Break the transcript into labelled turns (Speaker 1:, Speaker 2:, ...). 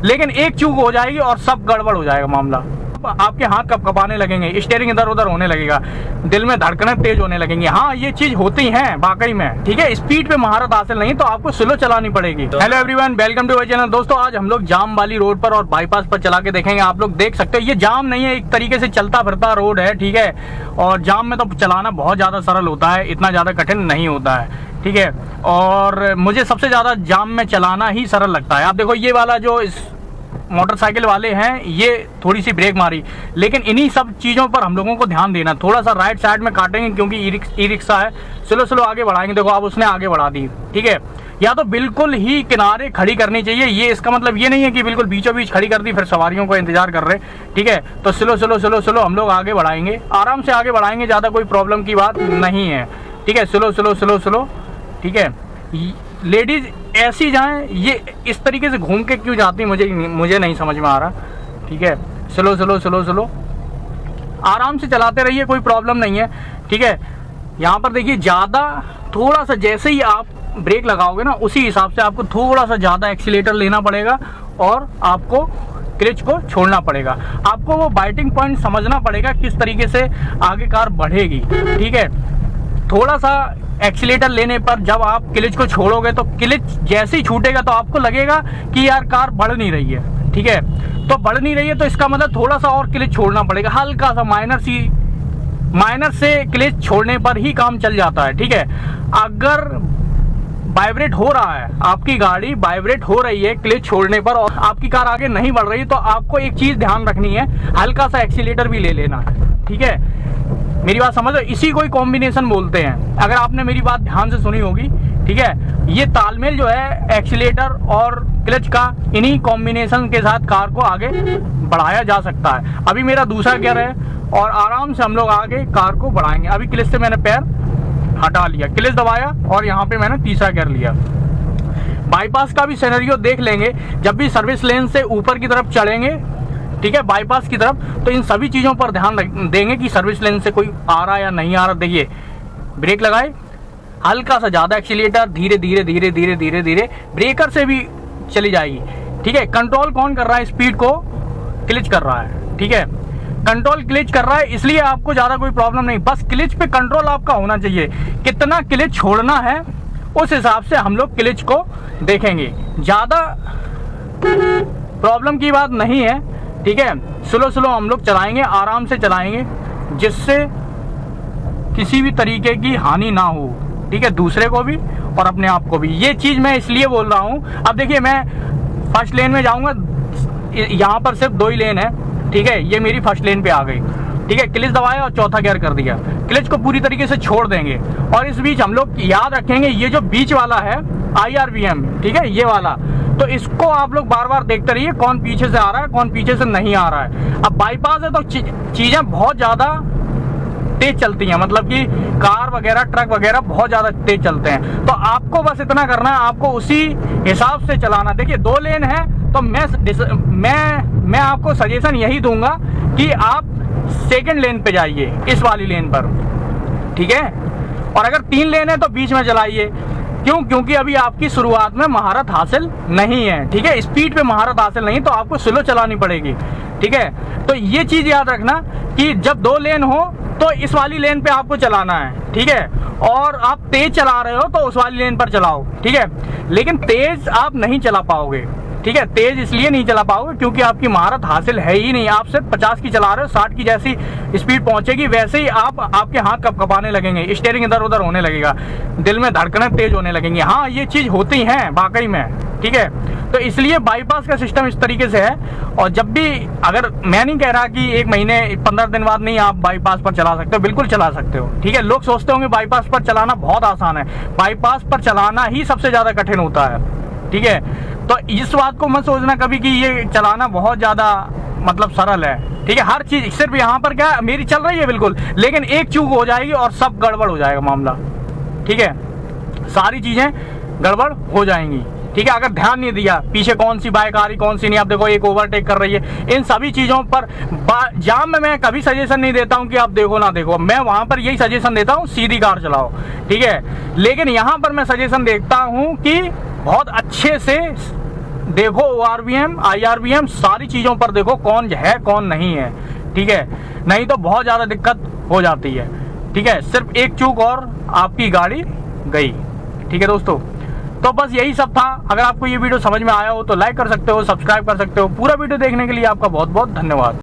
Speaker 1: लेकिन एक चूक हो जाएगी और सब गड़बड़ हो जाएगा मामला। आपके हाथ कपकपाने लगेंगे, स्टीयरिंग इधर उधर होने लगेगा, दिल में धड़कनें तेज होने लगेंगी। हाँ, ये चीज होती हैं वाकई में, ठीक है। स्पीड पे महारत हासिल नहीं तो आपको स्लो चलानी पड़ेगी। Hello everyone, welcome to my channel. दोस्तों, आज हम लोग जाम वाली रोड पर और बाईपास पर चला के देखेंगे। आप लोग देख सकते हो ये जाम नहीं है, एक तरीके से चलता फिरता रोड है, ठीक है। और जाम में तो चलाना बहुत ज्यादा सरल होता है, इतना ज्यादा कठिन नहीं होता है, ठीक है। और मुझे सबसे ज्यादा जाम में चलाना ही सरल लगता है। आप देखो ये वाला जो मोटरसाइकिल वाले हैं, ये थोड़ी सी ब्रेक मारी, लेकिन इन्हीं सब चीज़ों पर हम लोगों को ध्यान देना। थोड़ा सा राइट साइड में काटेंगे क्योंकि ई रिक्शा है, स्लो स्लो आगे बढ़ाएंगे। देखो अब उसने आगे बढ़ा दी, ठीक है। या तो बिल्कुल ही किनारे खड़ी करनी चाहिए, ये इसका मतलब ये नहीं है कि बिल्कुल बीचों बीच खड़ी कर दी फिर सवारियों को इंतजार कर रहे, ठीक है। तो स्लो स्लो स्लो स्लो हम लोग आगे बढ़ाएंगे, आराम से आगे बढ़ाएंगे, ज़्यादा कोई प्रॉब्लम की बात नहीं है, ठीक है। स्लो स्लो स्लो स्लो, ठीक है। लेडीज ऐसी जाएं, ये इस तरीके से घूम के क्यों जाती मुझे नहीं समझ में आ रहा, ठीक है। स्लो स्लो स्लो स्लो आराम से चलाते रहिए, कोई प्रॉब्लम नहीं है, ठीक है। यहाँ पर देखिए ज़्यादा थोड़ा सा जैसे ही आप ब्रेक लगाओगे ना, उसी हिसाब से आपको थोड़ा सा ज़्यादा एक्सीलेटर लेना पड़ेगा और आपको क्लच को छोड़ना पड़ेगा। आपको वो बाइटिंग पॉइंट समझना पड़ेगा, किस तरीके से आगे कार बढ़ेगी, ठीक है। थोड़ा सा एक्सीलेटर लेने पर जब आप क्लच को छोड़ोगे तो क्लच जैसे ही छूटेगा तो आपको लगेगा कि यार कार बढ़ नहीं रही है, ठीक है। तो बढ़ नहीं रही है तो इसका मतलब थोड़ा सा और क्लच छोड़ना पड़ेगा, हल्का सा माइनर से क्लच छोड़ने पर ही काम चल जाता है, ठीक है। अगर वाइब्रेट हो रहा है, आपकी गाड़ी वाइब्रेट हो रही है क्लच छोड़ने पर और आपकी कार आगे नहीं बढ़ रही, तो आपको एक चीज ध्यान रखनी है, हल्का सा एक्सीलेटर भी ले लेना है, ठीक है। मेरी बात समझो, इसी को ही कॉम्बिनेशन बोलते हैं। अगर आपने मेरी बात ध्यान से सुनी होगी, ठीक है। ये तालमेल जो है एक्सीलेटर और क्लच का, इन्हीं कॉम्बिनेशन के साथ कार को आगे बढ़ाया जा सकता है। अभी मेरा दूसरा गियर है और आराम से हम लोग आगे कार को बढ़ाएंगे। अभी क्लच से मैंने पैर हटा लिया, क्लच दबाया और यहाँ पे मैंने तीसरा गियर लिया। बाईपास का भी सिनेरियो देख लेंगे, जब भी सर्विस लेन से ऊपर की तरफ चढ़ेंगे, ठीक है, बाईपास की तरफ, तो इन सभी चीज़ों पर ध्यान देंगे कि सर्विस लेन से कोई आ रहा है या नहीं आ रहा। देखिए ब्रेक लगाए, हल्का सा ज़्यादा एक्सीलेटर, धीरे धीरे धीरे धीरे धीरे धीरे, ब्रेकर से भी चली जाएगी, ठीक है। कंट्रोल कौन कर रहा है? स्पीड को क्लच कर रहा है, ठीक है। कंट्रोल क्लच कर रहा है, इसलिए आपको ज़्यादा कोई प्रॉब्लम नहीं, बस क्लच पे कंट्रोल आपका होना चाहिए। कितना क्लच छोड़ना है उस हिसाब से हम लोग क्लच को देखेंगे, ज़्यादा प्रॉब्लम की बात नहीं है, ठीक है। स्लो स्लो हम लोग चलाएंगे, आराम से चलाएंगे, जिससे किसी भी तरीके की हानि ना हो, ठीक है, दूसरे को भी और अपने आप को भी। ये चीज़ मैं इसलिए बोल रहा हूँ। अब देखिए मैं फर्स्ट लेन में जाऊँगा, यहाँ पर सिर्फ 2 ही लेन है, ठीक है। ये मेरी फर्स्ट लेन पे आ गई, ठीक है। क्लच दबाया और चौथा गियर कर दिया, क्लच को पूरी तरीके से छोड़ देंगे। और इस बीच हम लोग याद रखेंगे, ये जो बीच वाला है IRVM, ठीक है, ये वाला, तो इसको आप लोग बार बार देखते रहिए, कौन पीछे से आ रहा है, कौन पीछे से नहीं आ रहा है। अब बाईपास है तो चीज़ें बहुत ज़्यादा तेज चलती हैं, मतलब कि कार वगैरह ट्रक वगैरह बहुत ज़्यादा तेज चलते हैं। तो आपको बस इतना करना है, आपको उसी हिसाब से चलाना। देखिए 2 लेन है तो मैं आपको सजेशन यही दूंगा कि आप सेकंड लेन पे जाइए, इस वाली लेन पर, ठीक है। और अगर 3 लेन है तो बीच में चलाइए। क्यों? क्योंकि अभी आपकी शुरुआत में महारत हासिल नहीं है, ठीक है। स्पीड पे महारत हासिल नहीं तो आपको स्लो चलानी पड़ेगी, ठीक है। तो ये चीज़ याद रखना कि जब 2 लेन हो तो इस वाली लेन पे आपको चलाना है, ठीक है। और आप तेज चला रहे हो तो उस वाली लेन पर चलाओ, ठीक है। लेकिन तेज आप नहीं चला पाओगे, ठीक है। तेज इसलिए नहीं चला पाओगे क्योंकि आपकी महारत हासिल है ही नहीं। आप सिर्फ 50 की चला रहे हो, 60 की जैसी स्पीड पहुंचेगी वैसे ही आपके हाथ कपकपाने लगेंगे, स्टीयरिंग इधर उधर होने लगेगा, दिल में धड़कनें तेज होने लगेंगी। हाँ, ये चीज़ होती हैं वाकई में, ठीक है। तो इसलिए बाईपास का सिस्टम इस तरीके से है। और जब भी, अगर मैं नहीं कह रहा कि 1 महीने 15 दिन बाद नहीं आप बाईपास पर चला सकते हो, बिल्कुल चला सकते हो, ठीक है। लोग सोचते होंगे बाईपास पर चलाना बहुत आसान है, बाईपास पर चलाना ही सबसे ज़्यादा कठिन होता है, ठीक है। तो इस बात को मत सोचना कभी कि ये चलाना बहुत ज़्यादा मतलब सरल है, ठीक है। हर चीज़ सिर्फ यहाँ पर क्या मेरी चल रही है बिल्कुल, लेकिन एक चूक हो जाएगी और सब गड़बड़ हो जाएगा मामला, ठीक है। सारी चीज़ें गड़बड़ हो जाएंगी, ठीक है। अगर ध्यान नहीं दिया, पीछे कौन सी बाइक आ रही कौन सी नहीं, आप देखो एक ओवरटेक कर रही है, इन सभी चीज़ों पर जाम में मैं कभी सजेशन नहीं देता हूं कि आप देखो ना देखो, मैं वहां पर यही सजेशन देता हूं सीधी कार चलाओ, ठीक है। लेकिन यहां पर मैं सजेशन देता हूं कि बहुत अच्छे से देखो ORVM IRVM सारी चीज़ों पर देखो कौन है कौन नहीं है, ठीक है, नहीं तो बहुत ज़्यादा दिक्कत हो जाती है, ठीक है। सिर्फ एक चूक और आपकी गाड़ी गई, ठीक है दोस्तों। तो बस यही सब था। अगर आपको ये वीडियो समझ में आया हो तो लाइक कर सकते हो, सब्सक्राइब कर सकते हो। पूरा वीडियो देखने के लिए आपका बहुत बहुत धन्यवाद।